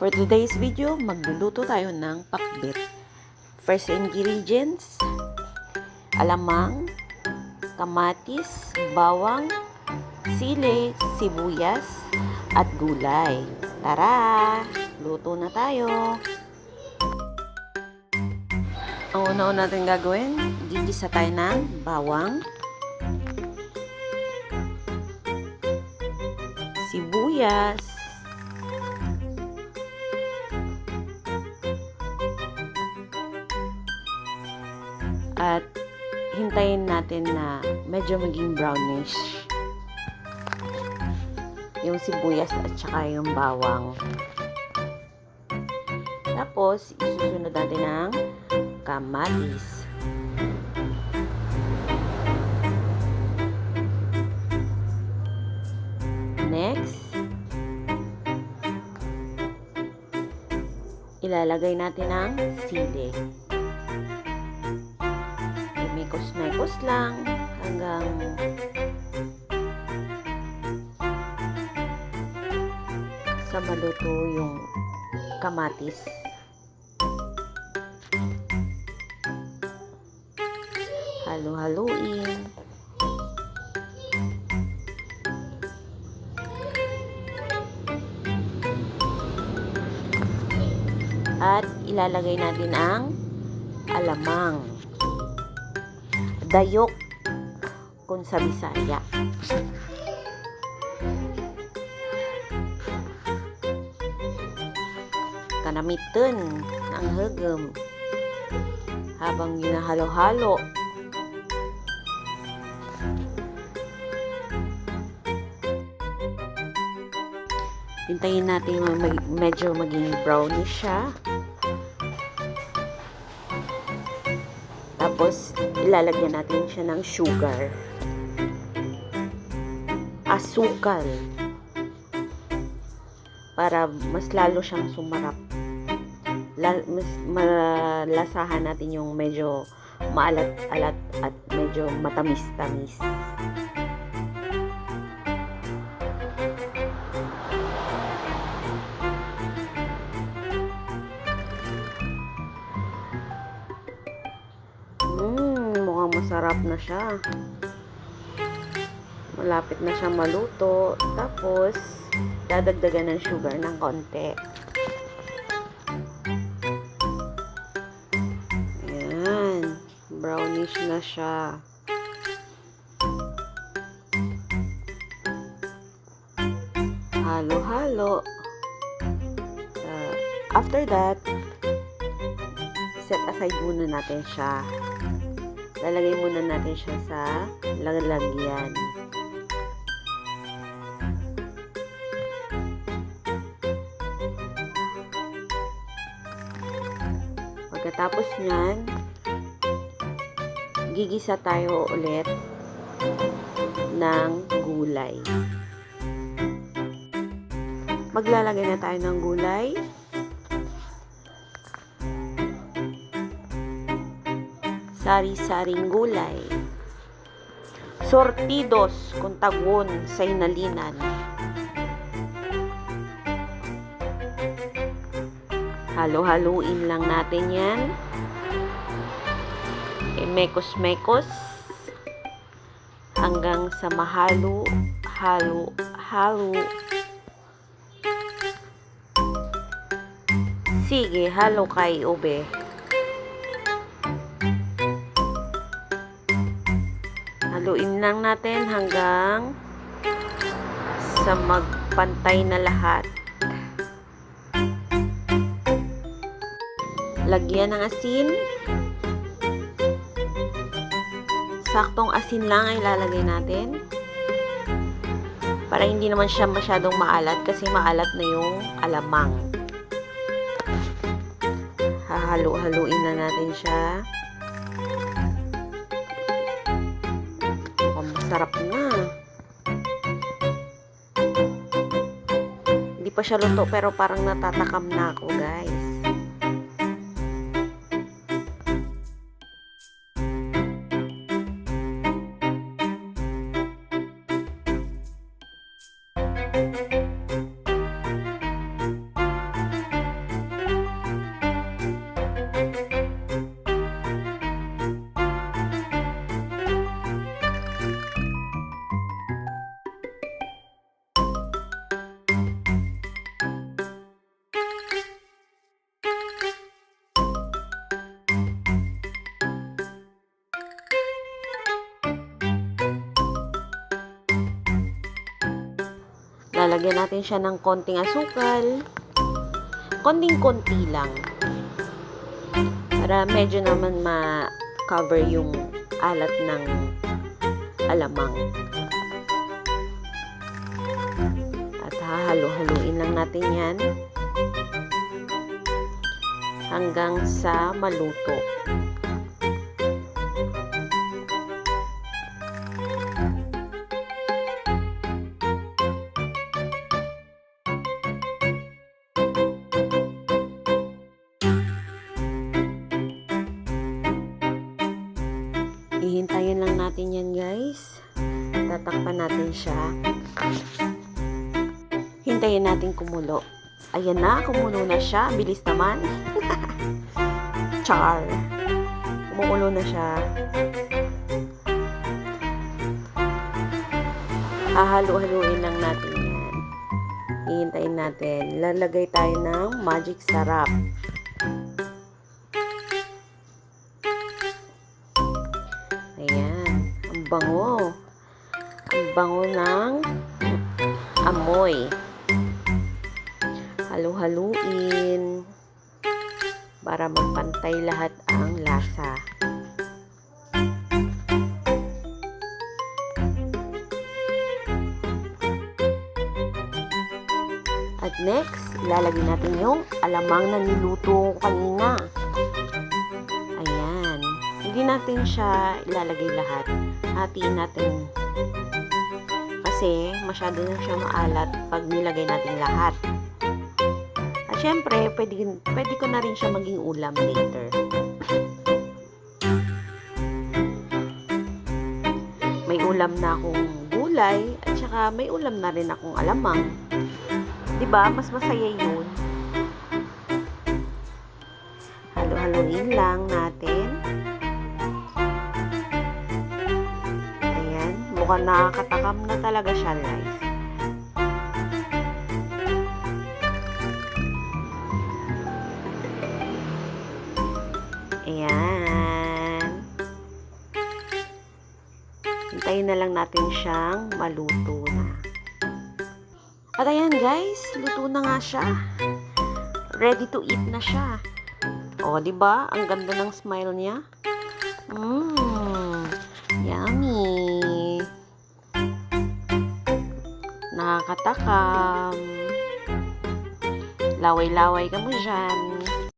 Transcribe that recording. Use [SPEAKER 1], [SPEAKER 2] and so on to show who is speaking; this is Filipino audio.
[SPEAKER 1] For today's video, magluluto tayo ng pakbet. First ingredients, alamang, kamatis, bawang, sili, sibuyas, at gulay. Tara! Luto na tayo! Ang una-una natin gagawin, gigisa tayo ng bawang, sibuyas, at hintayin natin na medyo maging brownish yung sibuyas at saka yung bawang. Tapos, isusunod natin ang kamatis. Next, ilalagay natin ang sili. Mekos-mekos lang hanggang sa maluto yung kamatis. Halo-haluin. At ilalagay natin ang alamang. Dayok kung sa Bisaya. Kanamiton ang hagam habang ginahalo-halo. Hintayin natin medyo maging brownish siya. Tapos, ilalagyan natin siya ng sugar. Asukal. Para mas lalo siyang sumarap. Mas malasahan natin yung medyo maalat-alat at medyo matamis-tamis. Mukhang masarap na siya. Malapit na siya maluto. Tapos, dadagdagan ng sugar ng konti. Ayan. Brownish na siya. Halo-halo. After that, set aside muna natin siya. Lalagay muna natin siya sa lalagyan. Pagkatapos nyan, gigisa tayo ulit ng gulay. Maglalagay na tayo ng gulay. Sari-saring gulay. Sortidos kung tagwon sa hinalinan. Halo-haluin lang natin yan. Mekos-mekos hanggang sa mahalo, halo. Sige, halo kay ube. Haluin lang natin hanggang sa magpantay na lahat. Lagyan ng asin. Saktong asin lang ay ilalagay natin. Para hindi naman siya masyadong maalat kasi maalat na yung alamang. Hahalo-haluin na natin siya. Sarap na. Hindi pa siya luto pero parang natatakam na ako, guys. Lalagyan natin siya ng konting asukal. Konting-konti lang. Para medyo naman ma-cover yung alat ng alamang. At hahalo-haluin lang natin yan hanggang sa maluto. Hihintayin lang natin yan, guys. Tatakpan natin siya. Hintayin natin kumulo. Ayan na, kumulo na siya. Bilis naman. Char. Kumukulo na siya. Hahalo-haluin lang natin yan. Hihintayin natin. Lalagay tayo ng magic sarap. Ayan. Ang bango. Ang bango ng amoy. Halu-haluin para magpantay lahat ang lasa. At next, ilalagay natin yung alamang na niluto kanina. Ayan. Hindi natin siya ilalagay lahat. Hatiin natin. Kasi masyado na siya maalat pag nilagay natin lahat. At syempre, pwede ko na rin siya maging ulam later. May ulam na akong gulay at saka may ulam na rin akong alamang. 'Di ba? Mas masaya 'yun. Halo-haloin lang natin. Ayan, mukhang nakakatakam na talaga siya, guys. Ayan. Hintayin na lang natin siyang maluto na. At ayan, guys, luto na nga siya. Ready to eat na siya. O, 'di ba? Ang ganda ng smile niya. Yummy. Nakakatakam. Laway-laway ka mo dyan.